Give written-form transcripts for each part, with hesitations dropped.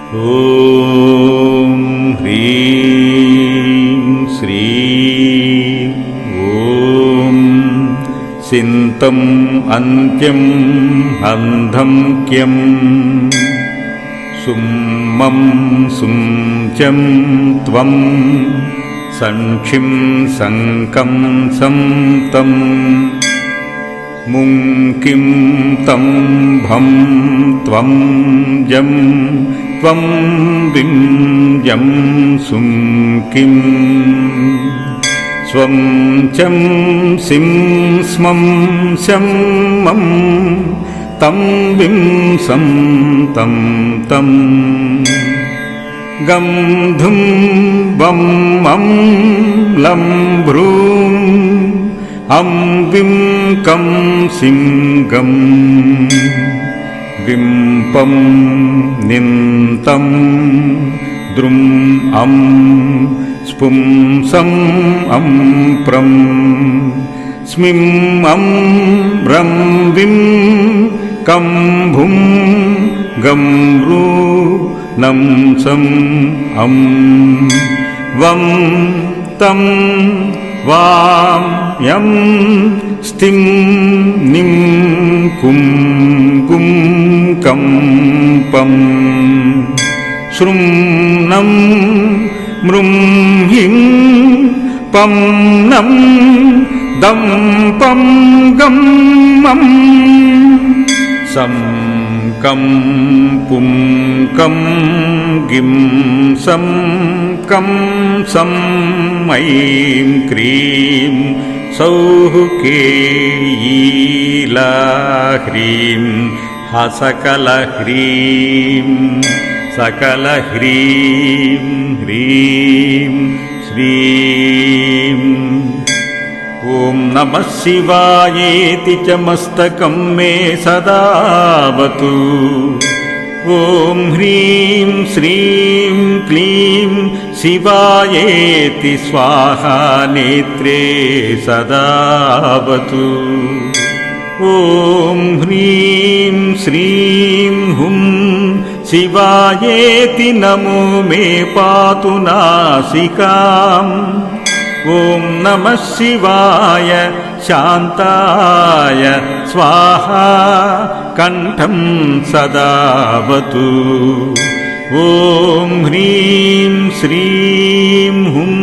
ॐ ह्रीं श्रीं ॐ सिन्तम् अन्त्यम् अन्धं क्यं सुम्मं सुञ्चं त्वं संक्षिं संकं संतं मुङ्किं तं भं त्वं जं त्वं विं जं सुङ्किं स्वं चं सिं स्मं शं मं तं विं सं तं तं गं धुं वं मं लं भ्रूं अं विं कं सिंगं विं पं निन्तं द्रुं अं स्पुं सं अं प्रं स्मिं अं रं विं कं भुं गं रू नं सं अं वं तं वां यं स्तिं निं कुं कुं कं पं श्रुं नं मृं हिं पं नं दं पं गं मं सं कं पुं कं गिं सं कं सं ऐं क्रीं सौः केयीला ह्रीं हसकलह्रीं सकलह्रीं ह्रीं श्रीं ॐ नमः शिवायेति च मस्तकं मे सदावतु ॐ ह्रीं श्रीं क्लीं शिवायेति स्वाहा नेत्रे सदावतु ॐ ह्रीं श्रीं हुं शिवायेति नमो मे पातु नासिकाम् ॐ नमः शिवाय शान्ताय स्वाहा कण्ठं सदावतु ॐ ह्रीं श्रीं हुं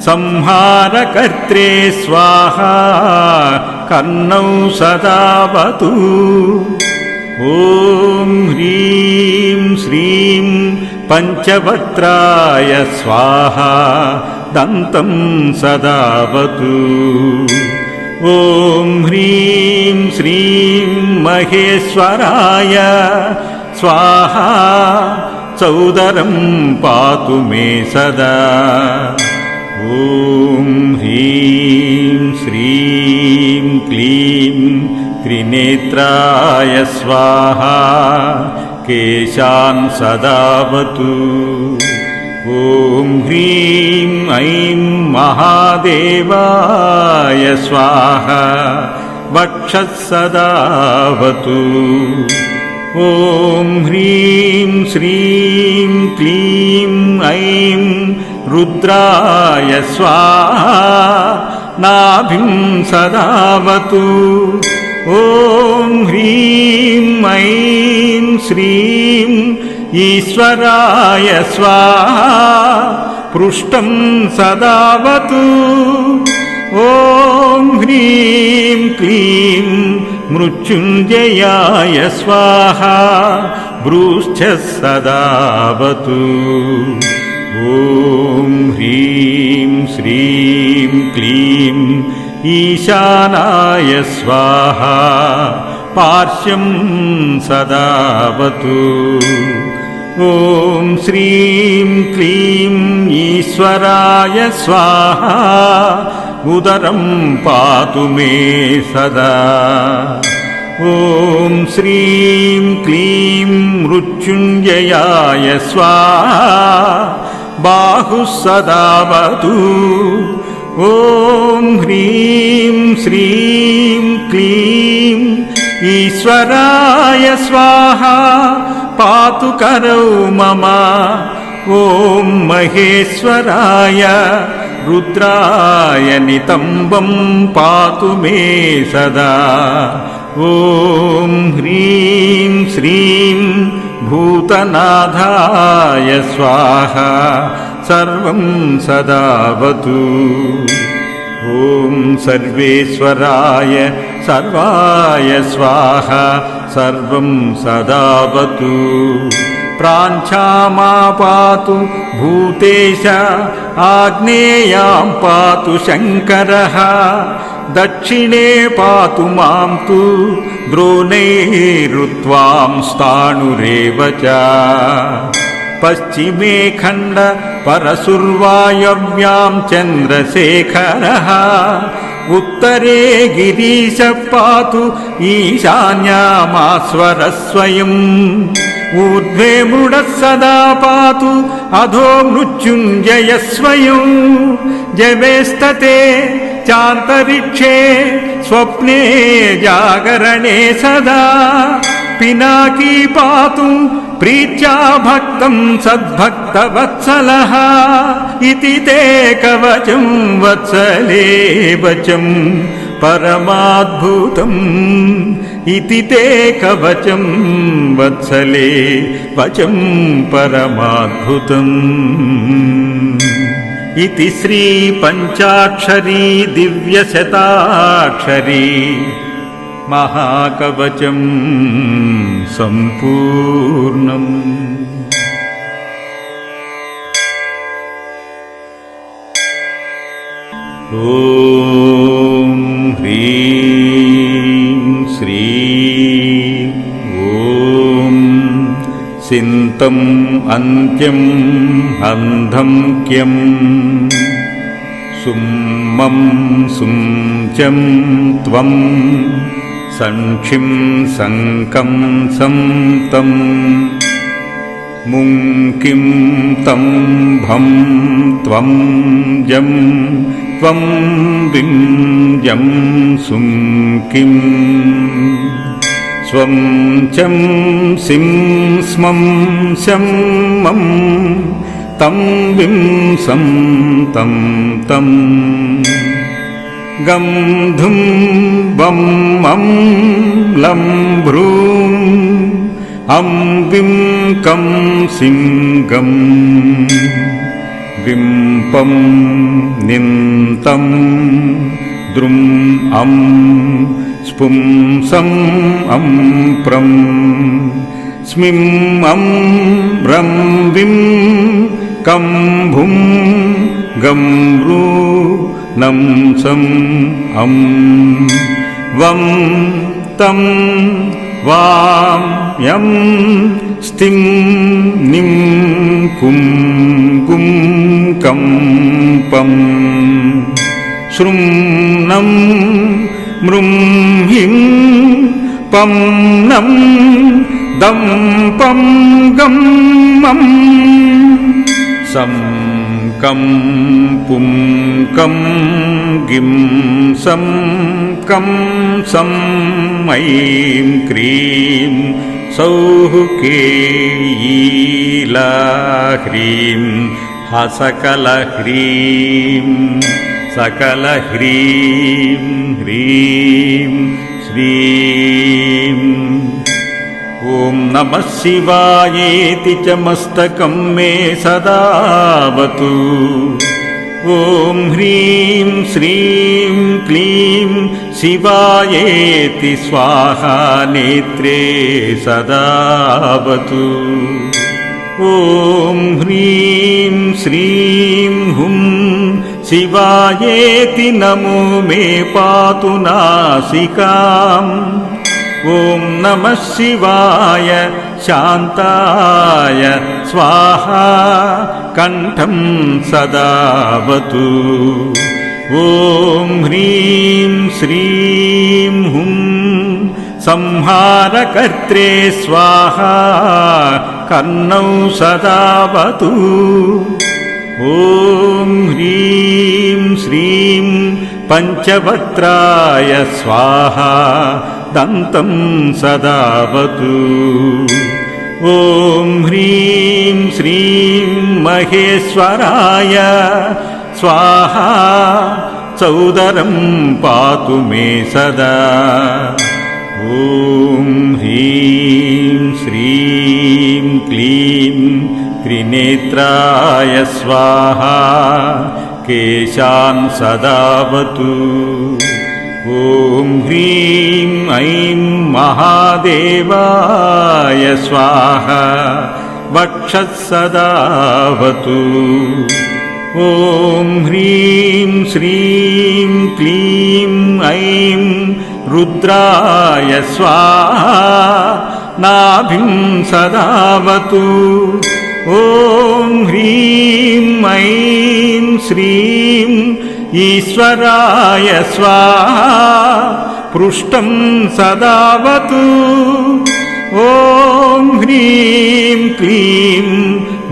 संहारकर्त्रे स्वाहा कर्णौ सदावतु ॐ ह्रीं श्रीं पञ्चवक्त्राय स्वाहा दन्तं सदावतु ॐ ह्रीं श्रीं महेश्वराय स्वाहा चौदरं पातु मे सदा ॐ ह्रीं श्रीं क्लीं त्रिनेत्राय स्वाहा केशान् सदावतु ॐ ह्रीं ऐं महादेवाय स्वाहा वक्षः सदावतु ॐ ह्रीं श्रीं क्लीं ऐं रुद्राय स्वाहा नाभिं सदावतु ॐ ह्रीं ऐं श्रीं ईश्वराय स्वाहा पृष्ठं सदावतु ॐ ह्रीं क्लीं मृत्युञ्जयाय स्वाहा भ्रूश्च सदावतु ॐ ह्रीं श्रीं क्लीं ईशानाय स्वाहा पार्श्वं सदावतु ॐ श्रीं क्लीं ईश्वराय स्वाहा उदरं पातु मे सदा ॐ श्रीं क्लीं मृत्युञ्जयाय स्वाहा बाहुः सदावतु ॐ ह्रीं श्रीं क्लीं ईश्वराय स्वाहा पातु करौ मम ॐ महेश्वराय रुद्राय नितम्बं पातु मे सदा ॐ ह्रीं श्रीं भूतनाथाय स्वाहा सर्वं सदावतु ॐ सर्वेश्वराय सर्वाय स्वाहा सर्वं सदावतु प्राञ्चामा पातु भूतेश आग्नेयां पातु शङ्करः दक्षिणे पातु मां तु द्रोणैरुत्वां स्थाणुरेव च पश्चिमे खण्ड परशुर्वायव्यां चन्द्रशेखरः उत्तरे गिरीश पातु ईशान्यामास्वरस्वयम् ऊर्ध्वे मृडः सदा पातु अधो मृत्युञ्जयः स्वयं जवेस्तते चान्तरिक्षे स्वप्ने जागरणे सदा पिनाकी पातु प्रीत्या भक्तं सद्भक्तवत्सलः इति ते कवचं वत्सले वचं परमाद्भुतम् इति ते कवचं वत्सले वचं परमाद्भुतम् इति श्री पञ्चाक्षरी दिव्यशताक्षरी महाकवचं सम्पूर्णम्। ॐ ह्रीं श्रीं ॐ सिन्तम् अन्त्यम् अन्धं क्यं सुम्मं सुञ्चं त्वं संक्षिं संकं संतं मुङ्किं तं भं त्वं जं त्वं विञ्जं सुङ्किं स्वं चं सिं स्मं शं मं तं विं सं तं तं गं धुं बं मं लं भ्रूं अं विं कं सिंगं विं पं निन्तं द्रुं अं स्पुं सं अं प्रं स्मिं अं रं विं कं भुं गं रू नं सं अं वं तं वां यं स्तिं निं कुं गुं कं पं श्रुं नं मृं हिं पं नं दं पं गं मं सं कं पुं कं गिं सं कं सं ऐं क्रीं सौः केयीलाह्रीं हसकलह्रीं सकलह्रीं ह्रीं श्रीं ॐ नमः शिवायेति च मस्तकं मे सदावतु ॐ ह्रीं श्रीं क्लीं शिवायेति स्वाहा नेत्रे सदावतु ॐ ह्रीं श्रीं हुं शिवायेति नमो मे पातु नासिकाम् ॐ नमः शिवाय शान्ताय स्वाहा कण्ठं सदावतु ॐ ह्रीं श्रीं हुं संहारकर्त्रे स्वाहा कर्णौ सदावतु ॐ ह्रीं श्रीं पञ्चवक्त्राय स्वाहा दन्तं सदावतु। ॐ ह्रीं श्रीं महेश्वराय स्वाहा चौदरं पातु मे सदा। ॐ ह्रीं श्रीं क्लीं त्रिनेत्राय स्वाहा केशान् सदावतु। ॐ ह्रीं ऐं महादेवाय स्वाहा वक्षः सदावतु। ॐ ह्रीं श्रीं क्लीं ऐं रुद्राय स्वाहा नाभिं सदावतु। ॐ ह्रीं ऐं श्रीं ईश्वराय स्वाहा पृष्ठं सदावतु। ॐ ह्रीं क्लीं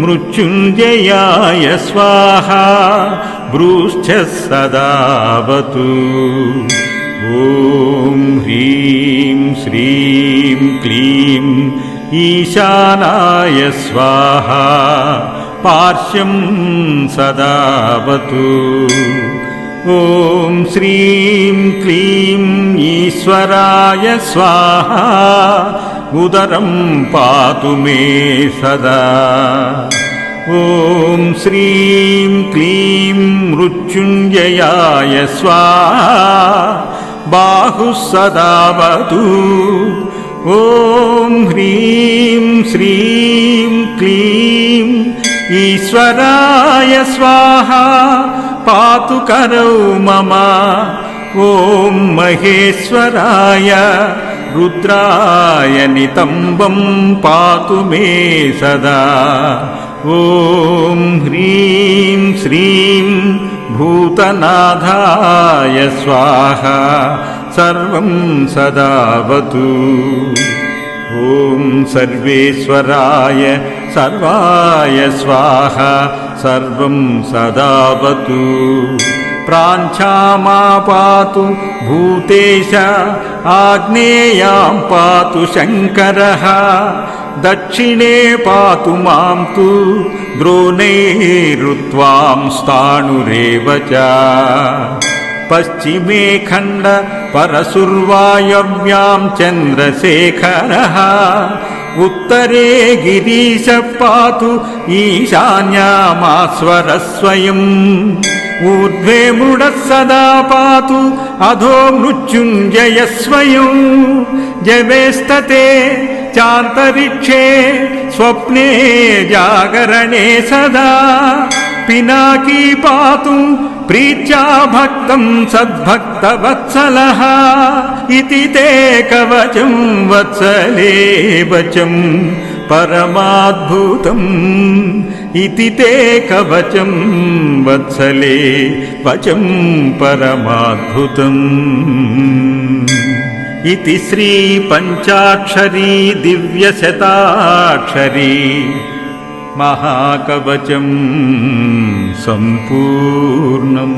मृत्युञ्जयाय स्वाहा भ्रूश्च सदावतु। ॐ ह्रीं श्रीं क्लीं ईशानाय स्वाहा पार्श्वं सदावतु। ॐ श्रीं क्लीं ईश्वराय स्वाहा उदरं पातु मे सदा। ॐ श्रीं क्लीं मृत्युञ्जयाय स्वाहा बाहुः सदावतु। ॐ ह्रीं श्रीं क्लीं ईश्वराय स्वाहा पातु करौ मम। ॐ महेश्वराय रुद्राय नितम्बं पातु मे सदा। ॐ ह्रीं श्रीं भूतनाथाय स्वाहा सर्वं सदावतु। ॐ सर्वेश्वराय सर्वाय स्वाहा सर्वं सदावतु। प्राञ्चामा पातु भूतेश आग्नेयां पातु शङ्करः दक्षिणे पातु मां तु द्रोणैरुत्वां स्थाणुरेव च। पश्चिमे खण्ड परशुर्वायव्यां चन्द्रशेखरः उत्तरे गिरीशः पातु ईशान्यामास्वरः स्वयम्। ऊर्ध्वे मृडः सदा पातु अधो मृत्युञ्जयः स्वयं। जवेस्तते चान्तरिक्षे स्वप्ने जागरणे सदा। पिनाकी पातु प्रीत्या भक्तं सद्भक्तवत्सलः इति ते कवचं वत्सले वचं परमाद्भुतम्। इति ते कवचं वत्सले वचं परमाद्भुतम्। इति श्री पञ्चाक्षरी दिव्यशताक्षरी महाकवचं सम्पूर्णम्।